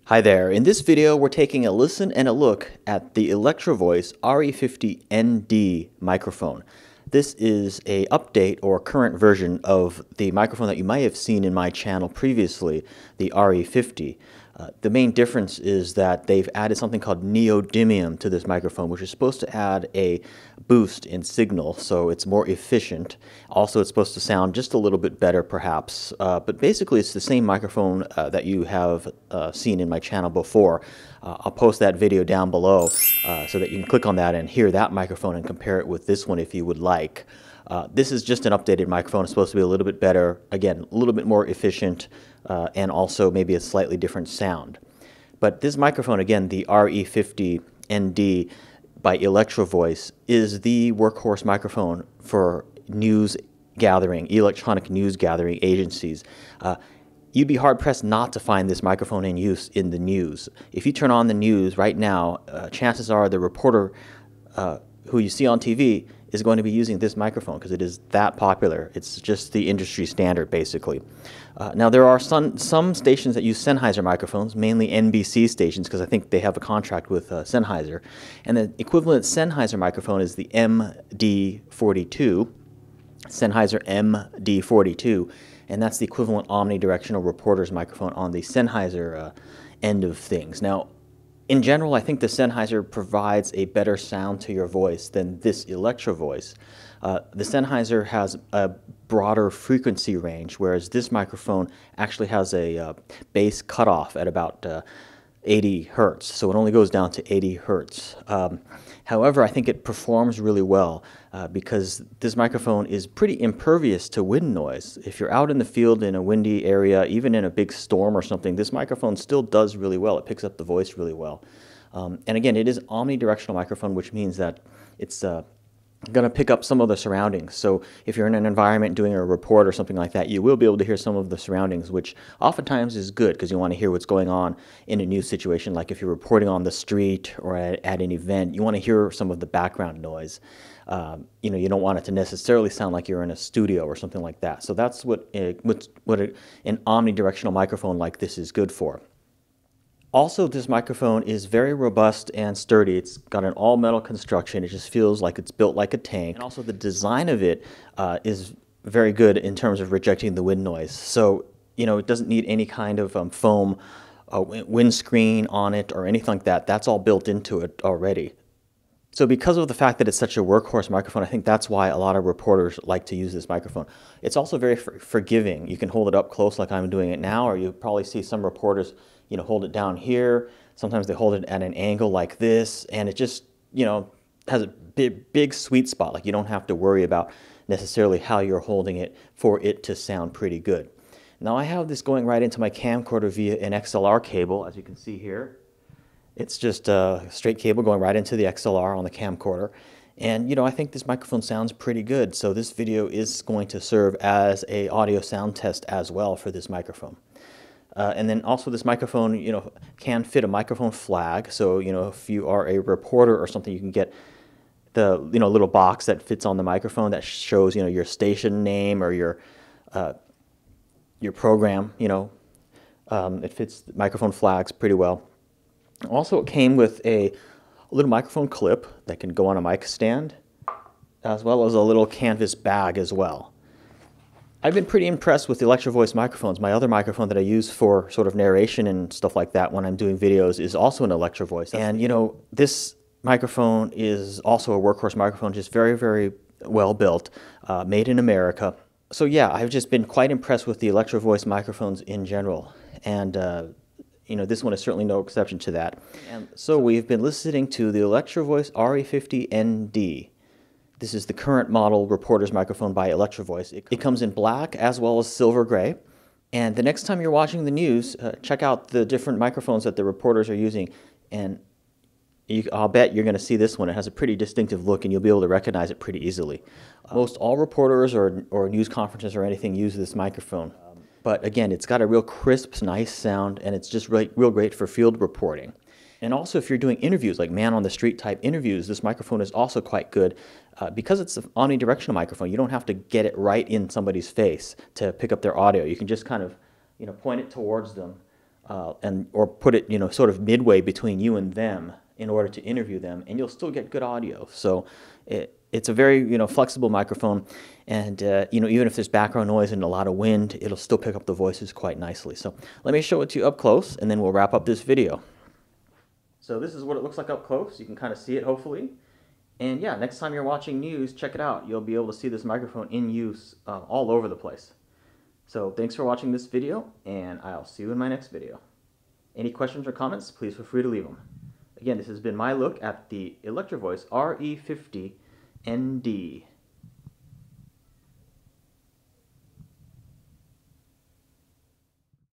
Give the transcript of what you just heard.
Hi there. In this video, we're taking a listen and a look at the Electro-Voice RE50ND microphone. This is a update or current version of the microphone that you might have seen in my channel previously, the RE50. The main difference is that they've added something called neodymium to this microphone, which is supposed to add a boost in signal, so it's more efficient. Also, it's supposed to sound just a little bit better, perhaps. But basically, it's the same microphone that you have seen in my channel before. I'll post that video down below so that you can click on that and hear that microphone and compare it with this one if you would like. This is just an updated microphone. It's supposed to be a little bit better, again, a little bit more efficient, and also maybe a slightly different sound. But this microphone, again, the RE50ND by Electro-Voice, is the workhorse microphone for news gathering, electronic news gathering agencies. You'd be hard-pressed not to find this microphone in use in the news. If you turn on the news right now, chances are the reporter who you see on TV is going to be using this microphone because it is that popular. It's just the industry standard, basically. Now, there are some stations that use Sennheiser microphones, mainly NBC stations, because I think they have a contract with Sennheiser. And the equivalent Sennheiser microphone is the MD42, Sennheiser MD42, and that's the equivalent omnidirectional reporter's microphone on the Sennheiser end of things. Now, in general, I think the Sennheiser provides a better sound to your voice than this Electro-Voice. The Sennheiser has a broader frequency range, whereas this microphone actually has a bass cutoff at about 80 hertz, so it only goes down to 80 hertz. However, I think it performs really well because this microphone is pretty impervious to wind noise. If you're out in the field in a windy area, even in a big storm or something, this microphone still does really well. It picks up the voice really well. And again, it is omnidirectional microphone, which means that it's going to pick up some of the surroundings. So if you're in an environment doing a report or something like that, you will be able to hear some of the surroundings, which oftentimes is good because you want to hear what's going on in a news situation. Like if you're reporting on the street or at an event, you want to hear some of the background noise. You don't want it to necessarily sound like you're in a studio or something like that. So that's what an omnidirectional microphone like this is good for. Also, this microphone is very robust and sturdy. It's got an all-metal construction. It just feels like it's built like a tank. And also the design of it is very good in terms of rejecting the wind noise. So, it doesn't need any kind of foam windscreen on it or anything like that. That's all built into it already. So because of the fact that it's such a workhorse microphone, I think that's why a lot of reporters like to use this microphone. It's also very forgiving. You can hold it up close like I'm doing it now, or you probably see some reporters hold it down here. Sometimes they hold it at an angle like this, and it just, has a big sweet spot. Like you don't have to worry about necessarily how you're holding it for it to sound pretty good. Now I have this going right into my camcorder via an XLR cable, as you can see here. It's just a straight cable going right into the XLR on the camcorder. And, I think this microphone sounds pretty good. So this video is going to serve as an audio sound test as well for this microphone. And then also this microphone, can fit a microphone flag. So, if you are a reporter or something, you can get the, little box that fits on the microphone that shows, your station name or your program, it fits the microphone flags pretty well. Also, it came with a little microphone clip that can go on a mic stand, as well as a little canvas bag as well. I've been pretty impressed with the Electro-Voice microphones. My other microphone that I use for sort of narration and stuff like that when I'm doing videos is also an Electro-Voice. And, this microphone is also a workhorse microphone, just very, very well built, made in America. So yeah, I've just been quite impressed with the Electro-Voice microphones in general. And, this one is certainly no exception to that. And so we've been listening to the Electro-Voice RE50ND. This is the current model reporter's microphone by Electro-Voice. It comes in black as well as silver gray. And the next time you're watching the news, check out the different microphones that the reporters are using. And I'll bet you're going to see this one. It has a pretty distinctive look, and you'll be able to recognize it pretty easily. Most all reporters or news conferences or anything use this microphone. But again, it's got a real crisp, nice sound, and it's just real great for field reporting. And also if you're doing interviews, like man-on-the-street type interviews, this microphone is also quite good. Because it's an omnidirectional microphone, you don't have to get it right in somebody's face to pick up their audio. You can just kind of point it towards them or put it, sort of midway between you and them in order to interview them, and you'll still get good audio. So it's a very, flexible microphone, and even if there's background noise and a lot of wind, it'll still pick up the voices quite nicely. So let me show it to you up close, and then we'll wrap up this video. So this is what it looks like up close. You can kind of see it, hopefully. And yeah, next time you're watching news, check it out. You'll be able to see this microphone in use all over the place. So thanks for watching this video, and I'll see you in my next video. Any questions or comments, please feel free to leave them. Again, this has been my look at the Electro-Voice RE50ND.